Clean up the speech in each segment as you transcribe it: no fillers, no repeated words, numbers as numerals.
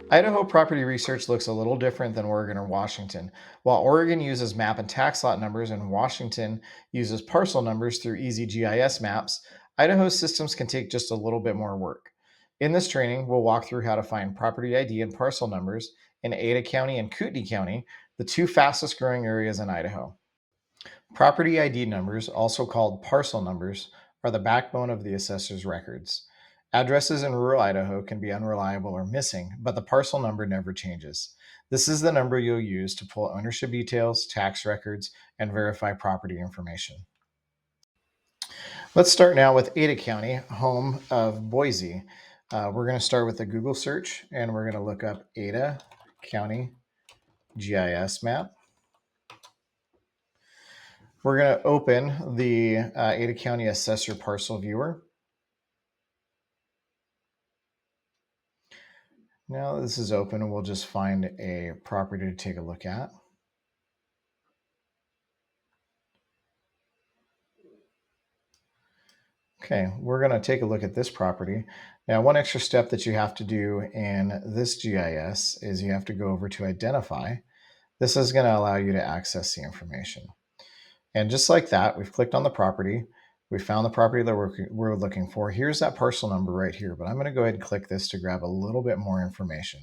Idaho property research looks a little different than Oregon or Washington. While Oregon uses map and tax lot numbers and Washington uses parcel numbers through easy GIS maps, Idaho's systems can take just a little bit more work. In this training, we'll walk through how to find property ID and parcel numbers in Ada County and Kootenai County, the two fastest growing areas in Idaho. Property ID numbers, also called parcel numbers, are the backbone of the assessor's records. Addresses in rural Idaho can be unreliable or missing, but the parcel number never changes. This is the number you'll use to pull ownership details, tax records, and verify property information. Let's start now with Ada County, home of Boise. We're going to start with a Google search and we're going to look up Ada County GIS map. We're going to open the Ada County Assessor Parcel Viewer. Now this is open and we'll just find a property to take a look at. Okay, we're going to take a look at this property. Now, one extra step that you have to do in this GIS is you have to go over to identify. This is going to allow you to access the information. And just like that, we've clicked on the property. We found the property that we're looking for. Here's that parcel number right here, but I'm going to go ahead and click this to grab a little bit more information.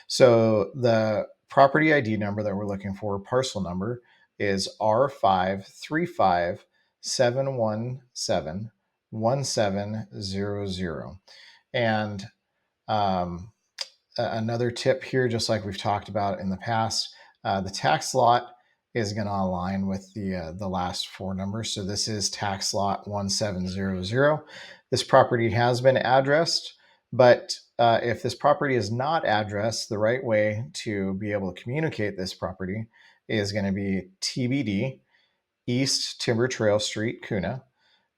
So the property ID number that we're looking for, parcel number, is R5357171700. And another tip here, just like we've talked about in the past, the tax lot is going to align with the last four numbers. So this is Taxlot 1700. This property has been addressed, but if this property is not addressed, the right way to be able to communicate this property is going to be TBD, East Timber Trail Street, Kuna.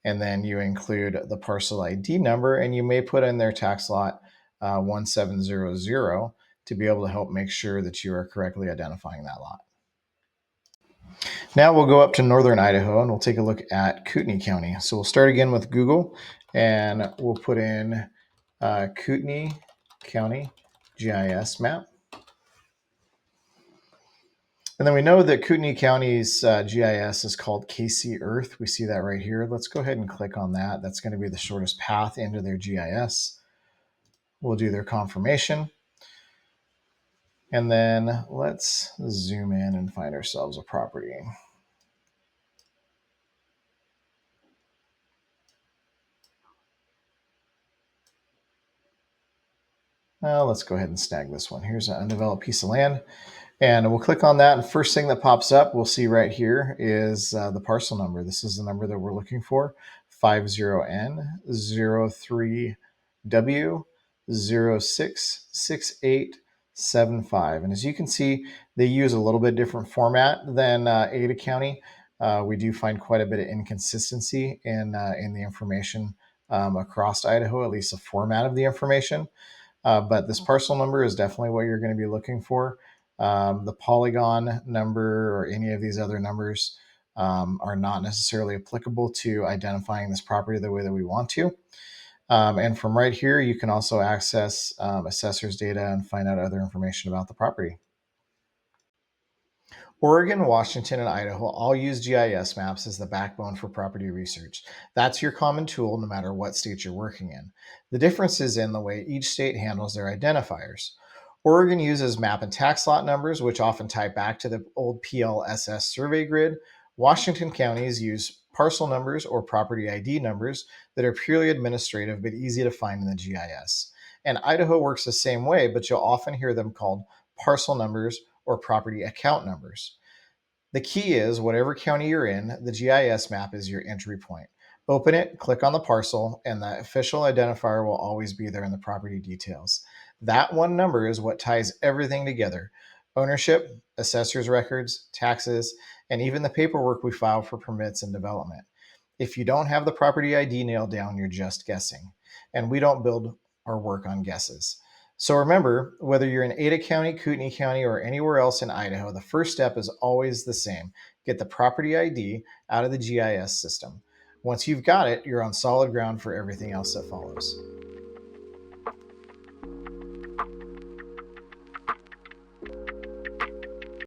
And then you include the parcel ID number, and you may put in their tax lot 1700 to be able to help make sure that you are correctly identifying that lot. Now we'll go up to northern Idaho and we'll take a look at Kootenai County. So we'll start again with Google and we'll put in Kootenai County GIS map. And then we know that Kootenai County's GIS is called KC Earth. We see that right here. Let's go ahead and click on that. That's going to be the shortest path into their GIS. We'll do their confirmation. And then let's zoom in and find ourselves a property. Now let's go ahead and snag this one. Here's an undeveloped piece of land. And we'll click on that. And first thing that pops up, we'll see right here is the parcel number. This is the number that we're looking for, 50N03W066875. And as you can see, they use a little bit different format than Ada County. We do find quite a bit of inconsistency in the information across Idaho, at least the format of the information. But this parcel number is definitely what you're going to be looking for. The polygon number or any of these other numbers are not necessarily applicable to identifying this property the way that we want to. And from right here, you can also access assessor's data and find out other information about the property. Oregon, Washington, and Idaho all use GIS maps as the backbone for property research. That's your common tool no matter what state you're working in. The difference is in the way each state handles their identifiers. Oregon uses map and tax lot numbers, which often tie back to the old PLSS survey grid. Washington counties use parcel numbers or property ID numbers that are purely administrative but easy to find in the GIS. And Idaho works the same way, but you'll often hear them called parcel numbers or property account numbers. The key is whatever county you're in, the GIS map is your entry point. Open it, click on the parcel, and the official identifier will always be there in the property details. That one number is what ties everything together: ownership, assessor's records, taxes, and even the paperwork we file for permits and development. If you don't have the property ID nailed down, you're just guessing. And we don't build our work on guesses. So remember, whether you're in Ada County, Kootenai County, or anywhere else in Idaho, the first step is always the same. Get the property ID out of the GIS system. Once you've got it, you're on solid ground for everything else that follows.